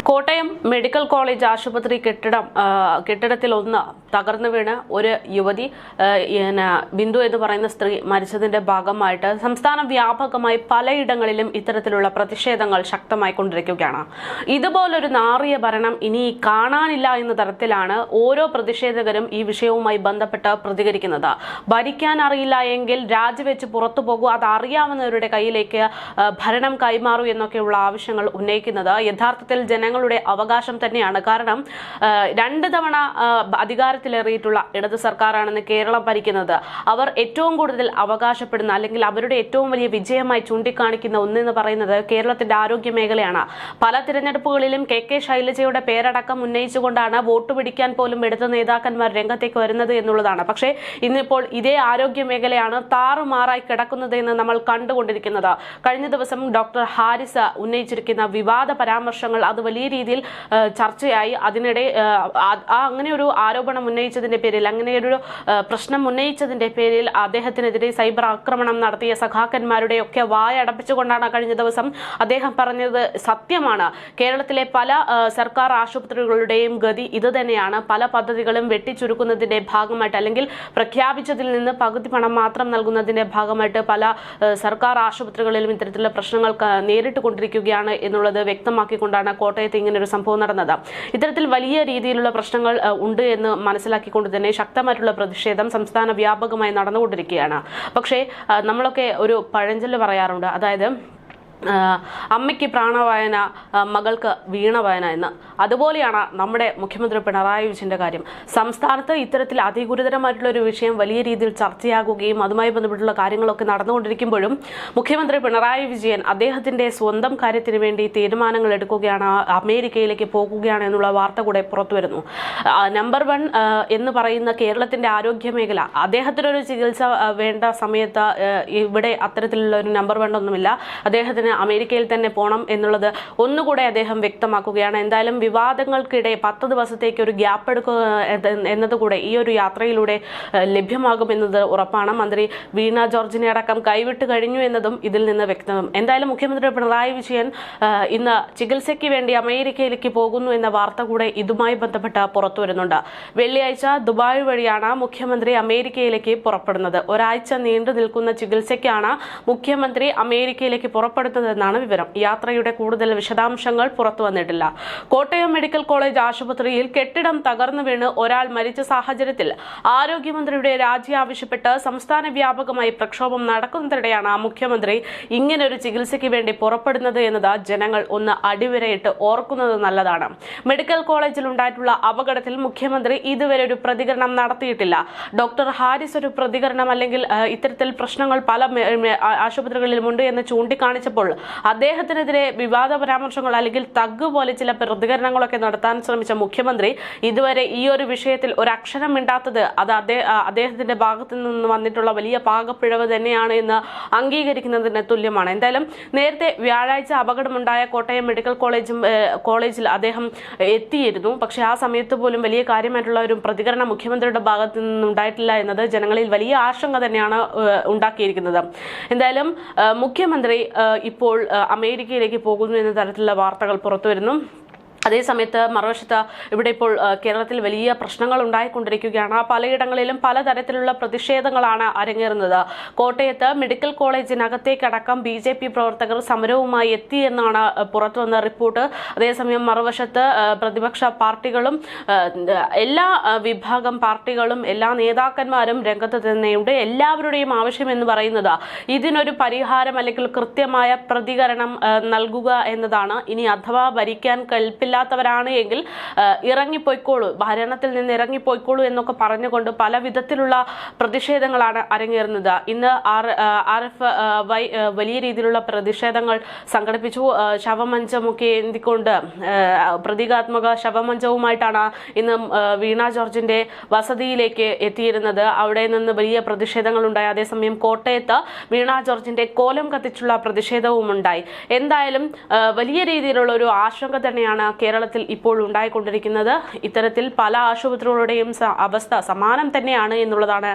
Kottayam medical college ആശുപത്രി കെട്ടിടത്തിൽ ഒന്ന് തകർന്നു വീണ് ഒരു യുവതി ബിന്ദു എന്ന് പറയുന്ന സ്ത്രീ മരിച്ചതിന്റെ ഭാഗമായിട്ട് സംസ്ഥാന വ്യാപകമായി പലയിടങ്ങളിലും ഇത്തരത്തിലുള്ള പ്രതിഷേധങ്ങൾ ശക്തമായി കൊണ്ടിരിക്കുകയാണ്. ഇതുപോലൊരു നാറിയ ഭരണം ഇനി കാണാനില്ല എന്ന തരത്തിലാണ് ഓരോ പ്രതിഷേധകരും ഈ വിഷയവുമായി ബന്ധപ്പെട്ട് പ്രതികരിക്കുന്നത്. ഭരിക്കാൻ അറിയില്ല എങ്കിൽ രാജിവെച്ച് പുറത്തു പോകൂ, അത് അറിയാവുന്നവരുടെ കയ്യിലേക്ക് ഭരണം കൈമാറൂ എന്നൊക്കെയുള്ള ആവശ്യങ്ങൾ ഉന്നയിക്കുന്നത് യഥാർത്ഥത്തിൽ ജനങ്ങളുടെ അവകാശം തന്നെയാണ്. കാരണം 2 തവണ അധികാരത്തിലേറിയിട്ടുള്ള ഇടത് സർക്കാരാണെന്ന് കേരളം ഭരിക്കുന്നത്. അവർ ഏറ്റവും കൂടുതൽ അവകാശപ്പെടുന്ന അല്ലെങ്കിൽ അവരുടെ ഏറ്റവും വലിയ വിജയമായി ചൂണ്ടിക്കാണിക്കുന്ന ഒന്നെന്ന് പറയുന്നത് കേരളത്തിന്റെ ആരോഗ്യ മേഖലയാണ്. പല തിരഞ്ഞെടുപ്പുകളിലും കെ ശൈലജയുടെ പേരടക്കം ഉന്നയിച്ചുകൊണ്ടാണ് വോട്ട് പിടിക്കാൻ പോലും എടുത്ത നേതാക്കന്മാർ രംഗത്തേക്ക് വരുന്നത് എന്നുള്ളതാണ്. പക്ഷേ ഇന്നിപ്പോൾ ഇതേ ആരോഗ്യ മേഖലയാണ് താറുമാറായി കിടക്കുന്നത് എന്ന് നമ്മൾ കണ്ടുകൊണ്ടിരിക്കുന്നത്. കഴിഞ്ഞ ദിവസം ഡോക്ടർ ഹാരിസ് ഉന്നയിച്ചിരിക്കുന്ന വിവാദ പരാമർശങ്ങൾ അത് വലിയ രീതിയിൽ ചർച്ചയായി. അതിനിടെ അങ്ങനെ ഒരു ആരോപണം ഉന്നയിച്ചതിന്റെ പേരിൽ, അങ്ങനെ ഒരു പ്രശ്നം ഉന്നയിച്ചതിന്റെ പേരിൽ അദ്ദേഹത്തിനെതിരെ സൈബർ ആക്രമണം നടത്തിയ സഖാക്കന്മാരുടെയൊക്കെ വായടപ്പിച്ചുകൊണ്ടാണ് കഴിഞ്ഞ ദിവസം അദ്ദേഹം പറഞ്ഞത് സത്യമാണ്. കേരളത്തിലെ പല സർക്കാർ ആശുപത്രികളുടെയും ഗതി ഇത് തന്നെയാണ്. പല പദ്ധതികളും വെട്ടിച്ചുരുക്കുന്നതിന്റെ ഭാഗമായിട്ട് അല്ലെങ്കിൽ പ്രഖ്യാപിച്ചതിൽ നിന്ന് പകുതി പണം മാത്രം നൽകുന്നതിന്റെ ഭാഗമായിട്ട് പല സർക്കാർ ആശുപത്രികളിലും ഇത്തരത്തിലുള്ള പ്രശ്നങ്ങൾ നേരിട്ട് കൊണ്ടിരിക്കുകയാണ് എന്നുള്ളത് വ്യക്തമാക്കിക്കൊണ്ടാണ് കോട്ടയത്ത് ഇങ്ങനൊരു സംഭവം നടന്നത്. ഇത്തരത്തിൽ വലിയ രീതിയിലുള്ള പ്രശ്നങ്ങൾ ഉണ്ട് എന്ന് മനസ്സിലാക്കിക്കൊണ്ട് തന്നെ ശക്തമായിട്ടുള്ള പ്രതിഷേധം സംസ്ഥാന വ്യാപകമായി നടന്നുകൊണ്ടിരിക്കുകയാണ്. പക്ഷേ നമ്മളൊക്കെ ഒരു പഴഞ്ചൊല്ല് പറയാറുണ്ട്, അതായത് അമ്മയ്ക്ക് പ്രാണവായന മകൾക്ക് വീണവായന എന്ന്. അതുപോലെയാണ് നമ്മുടെ മുഖ്യമന്ത്രി പിണറായി വിജയന്റെ കാര്യം. സംസ്ഥാനത്ത് ഇത്തരത്തിൽ അതിഗുരുതരമായിട്ടുള്ള ഒരു വിഷയം വലിയ രീതിയിൽ ചർച്ചയാകുകയും അതുമായി ബന്ധപ്പെട്ടുള്ള കാര്യങ്ങളൊക്കെ നടന്നുകൊണ്ടിരിക്കുമ്പോഴും മുഖ്യമന്ത്രി പിണറായി വിജയൻ അദ്ദേഹത്തിന്റെ സ്വന്തം കാര്യത്തിന് വേണ്ടി തീരുമാനങ്ങൾ എടുക്കുകയാണ്, അമേരിക്കയിലേക്ക് പോകുകയാണ് എന്നുള്ള വാർത്ത കൂടെ പുറത്തു വരുന്നു. നമ്പർ 1 എന്ന് പറയുന്ന കേരളത്തിന്റെ ആരോഗ്യ മേഖല, അദ്ദേഹത്തിനൊരു ചികിത്സ വേണ്ട സമയത്ത് ഇവിടെ അത്തരത്തിലുള്ള ഒരു നമ്പർ 1 ഒന്നുമില്ല. അദ്ദേഹത്തിന് അമേരിക്കയിൽ തന്നെ പോകണം എന്നുള്ളത് ഒന്നുകൂടെ അദ്ദേഹം വ്യക്തമാക്കുകയാണ്. എന്തായാലും വിവാദങ്ങൾക്കിടെ 10 ദിവസത്തേക്ക് ഒരു ഗ്യാപ്പ് എടുക്കുക എന്നതുകൂടെ ഈ ഒരു യാത്രയിലൂടെ ലഭ്യമാകുമെന്നത് ഉറപ്പാണ്. മന്ത്രി വീണ ജോർജിനെ അടക്കം കൈവിട്ട് കഴിഞ്ഞു എന്നതും ഇതിൽ നിന്ന് വ്യക്തം. എന്തായാലും മുഖ്യമന്ത്രി പിണറായി വിജയൻ ഇന്ന് ചികിത്സയ്ക്ക് വേണ്ടി അമേരിക്കയിലേക്ക് പോകുന്നു എന്ന വാർത്ത കൂടെ ഇതുമായി ബന്ധപ്പെട്ട് പുറത്തു വരുന്നുണ്ട്. വെള്ളിയാഴ്ച ദുബായ് വഴിയാണ് മുഖ്യമന്ത്രി അമേരിക്കയിലേക്ക് പുറപ്പെടുന്നത്. ഒരാഴ്ച നീണ്ടു നിൽക്കുന്ന ചികിത്സയ്ക്കാണ് മുഖ്യമന്ത്രി അമേരിക്കയിലേക്ക് പുറപ്പെടുന്നത് എന്നാണ് വിവരം. യാത്രയുടെ കൂടുതൽ വിശദാംശങ്ങൾ പുറത്തു വന്നിട്ടില്ല. കോട്ടയം മെഡിക്കൽ കോളേജ് ആശുപത്രിയിൽ കെട്ടിടം തകർന്നു വീണ് ഒരാൾ മരിച്ച സാഹചര്യത്തിൽ ആരോഗ്യമന്ത്രിയുടെ രാജി ആവശ്യപ്പെട്ട് സംസ്ഥാന വ്യാപകമായി പ്രക്ഷോഭം നടക്കുന്നതിനിടെയാണ് മുഖ്യമന്ത്രി ഇങ്ങനൊരു ചികിത്സയ്ക്ക് വേണ്ടി പുറപ്പെടുന്നത് എന്നത് ജനങ്ങൾ ഒന്ന് അടിവരയിട്ട് ഓർക്കുന്നത് നല്ലതാണ്. മെഡിക്കൽ കോളേജിൽ ഉണ്ടായിട്ടുള്ള അപകടത്തിൽ മുഖ്യമന്ത്രി ഇതുവരെ ഒരു പ്രതികരണം നടത്തിയിട്ടില്ല. ഡോക്ടർ ഹാരിസ് ഒരു പ്രതികരണം അല്ലെങ്കിൽ ഇത്തരത്തിൽ പ്രശ്നങ്ങൾ പല ആശുപത്രികളിലുമുണ്ട് എന്ന് ചൂണ്ടിക്കാണിച്ചപ്പോൾ അദ്ദേഹത്തിനെതിരെ വിവാദ പരാമർശങ്ങൾ അല്ലെങ്കിൽ തഗ് പോലെ ചില പ്രതികരണങ്ങളൊക്കെ നടത്താൻ ശ്രമിച്ച മുഖ്യമന്ത്രി ഇതുവരെ ഈ ഒരു വിഷയത്തിൽ ഒരക്ഷരം മിണ്ടാത്തത് അത് അദ്ദേഹത്തിന്റെ ഭാഗത്തു നിന്ന് വന്നിട്ടുള്ള വലിയ പാകപ്പിഴവ് തന്നെയാണ് എന്ന് അംഗീകരിക്കുന്നതിന് തുല്യമാണ്. എന്തായാലും നേരത്തെ വ്യാഴാഴ്ച അപകടമുണ്ടായ കോട്ടയം മെഡിക്കൽ കോളേജിൽ അദ്ദേഹം എത്തിയിരുന്നു. പക്ഷെ ആ സമയത്ത് പോലും വലിയ കാര്യമായിട്ടുള്ള ഒരു പ്രതികരണം മുഖ്യമന്ത്രിയുടെ ഭാഗത്തു നിന്നുണ്ടായിട്ടില്ല എന്നത് ജനങ്ങളിൽ വലിയ ആശങ്ക തന്നെയാണ് ഉണ്ടാക്കിയിരിക്കുന്നത്. എന്തായാലും മുഖ്യമന്ത്രി ഇപ്പോൾ അമേരിക്കയിലേക്ക് പോകുന്നു എന്ന തരത്തിലുള്ള വാർത്തകൾ പുറത്തു വരുന്നു. അതേസമയത്ത് മറുവശത്ത് ഇവിടെ ഇപ്പോൾ കേരളത്തിൽ വലിയ പ്രശ്നങ്ങൾ ഉണ്ടായിക്കൊണ്ടിരിക്കുകയാണ്. പലയിടങ്ങളിലും പലതരത്തിലുള്ള പ്രതിഷേധങ്ങളാണ് അരങ്ങേറുന്നത്. കോട്ടയത്ത് മെഡിക്കൽ കോളേജിനകത്തേക്കടക്കം BJP പ്രവർത്തകർ സമരവുമായി എത്തിയെന്നാണ് പുറത്തുവന്ന റിപ്പോർട്ട്. അതേസമയം മറുവശത്ത് പ്രതിപക്ഷ പാർട്ടികളും എല്ലാ വിഭാഗം പാർട്ടികളും എല്ലാ നേതാക്കന്മാരും രംഗത്ത് തന്നെയുണ്ട്. എല്ലാവരുടെയും ആവശ്യം എന്ന് പറയുന്നത് ഇതിനൊരു പരിഹാരം അല്ലെങ്കിൽ കൃത്യമായ പ്രതികരണം നൽകുക എന്നതാണ്. ഇനി അഥവാ ഭരിക്കാൻ കൽപ്പില്ല ഇഷ്ടമില്ലാത്തവരാണ് എങ്കിൽ ഇറങ്ങിപ്പോയിക്കോളൂ, ഭരണത്തിൽ നിന്ന് ഇറങ്ങിപ്പോയിക്കോളൂ എന്നൊക്കെ പറഞ്ഞുകൊണ്ട് പല വിധത്തിലുള്ള പ്രതിഷേധങ്ങളാണ് അരങ്ങേറുന്നത്. ഇന്ന് RFI വലിയ രീതിയിലുള്ള പ്രതിഷേധങ്ങൾ സംഘടിപ്പിച്ചു. ശവമഞ്ചമൊക്കെ എന്തിക്കൊണ്ട് പ്രതീകാത്മക ശവമഞ്ചവുമായിട്ടാണ് ഇന്ന് വീണ ജോർജിന്റെ വസതിയിലേക്ക് എത്തിയിരുന്നത്. അവിടെ നിന്ന് വലിയ പ്രതിഷേധങ്ങൾ ഉണ്ടായി. അതേസമയം കോട്ടയത്ത് വീണ ജോർജിന്റെ കോലം കത്തിച്ചുള്ള പ്രതിഷേധവും ഉണ്ടായി. എന്തായാലും വലിയ രീതിയിലുള്ള ഒരു ആശങ്ക തന്നെയാണ് കേരളത്തിൽ ഇപ്പോൾ ഉണ്ടായിക്കൊണ്ടിരിക്കുന്നത്. ഇത്തരത്തിൽ പല ആശുപത്രികളുടെയും അവസ്ഥ സമാനം തന്നെയാണ് എന്നുള്ളതാണ്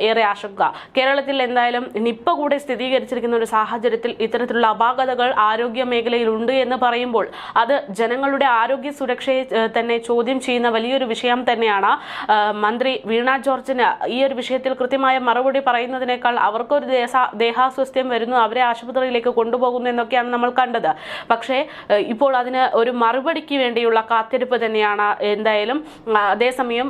ഏറെ ആശങ്ക. കേരളത്തിൽ എന്തായാലും നിപ്പ കൂടെ സ്ഥിരീകരിച്ചിരിക്കുന്ന ഒരു സാഹചര്യത്തിൽ ഇത്തരത്തിലുള്ള അപാകതകൾ ആരോഗ്യ മേഖലയിൽ ഉണ്ട് എന്ന് പറയുമ്പോൾ അത് ജനങ്ങളുടെ ആരോഗ്യ സുരക്ഷയെ തന്നെ ചോദ്യം ചെയ്യുന്ന വലിയൊരു വിഷയം തന്നെയാണ്. മന്ത്രി വീണ ജോർജിന് ഈ ഒരു വിഷയത്തിൽ കൃത്യമായ മറുപടി പറയുന്നതിനേക്കാൾ അവർക്കൊരു ദേഹാസ്വാസ്ഥ്യം വരുന്നു, അവരെ ആശുപത്രിയിലേക്ക് കൊണ്ടുപോകുന്നു എന്നൊക്കെയാണ് നമ്മൾ കണ്ടത്. പക്ഷേ ഇപ്പോൾ അതിന് ഒരു മറുപടിക്ക് വേണ്ടിയുള്ള കാത്തിരിപ്പ് തന്നെയാണ് എന്തായാലും. അതേസമയം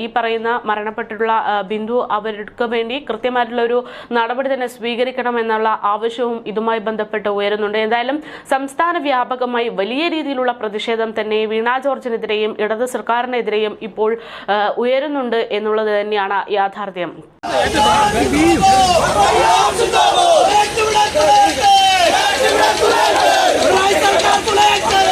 ഈ പറയുന്ന മരണപ്പെട്ടിട്ടുള്ള ബിന്ദു അവർക്ക് വേണ്ടി കൃത്യമായിട്ടുള്ള ഒരു നടപടി തന്നെ സ്വീകരിക്കണം എന്നുള്ള ആവശ്യവും ഇതുമായി ബന്ധപ്പെട്ട് ഉയരുന്നുണ്ട്. എന്തായാലും സംസ്ഥാന വ്യാപകമായി വലിയ രീതിയിലുള്ള പ്രതിഷേധം തന്നെ വീണ ജോർജിനെതിരെയും ഇടത് സർക്കാരിനെതിരെയും ഇപ്പോൾ ഉയരുന്നുണ്ട് എന്നുള്ളത് തന്നെയാണ് യാഥാർത്ഥ്യം. Right,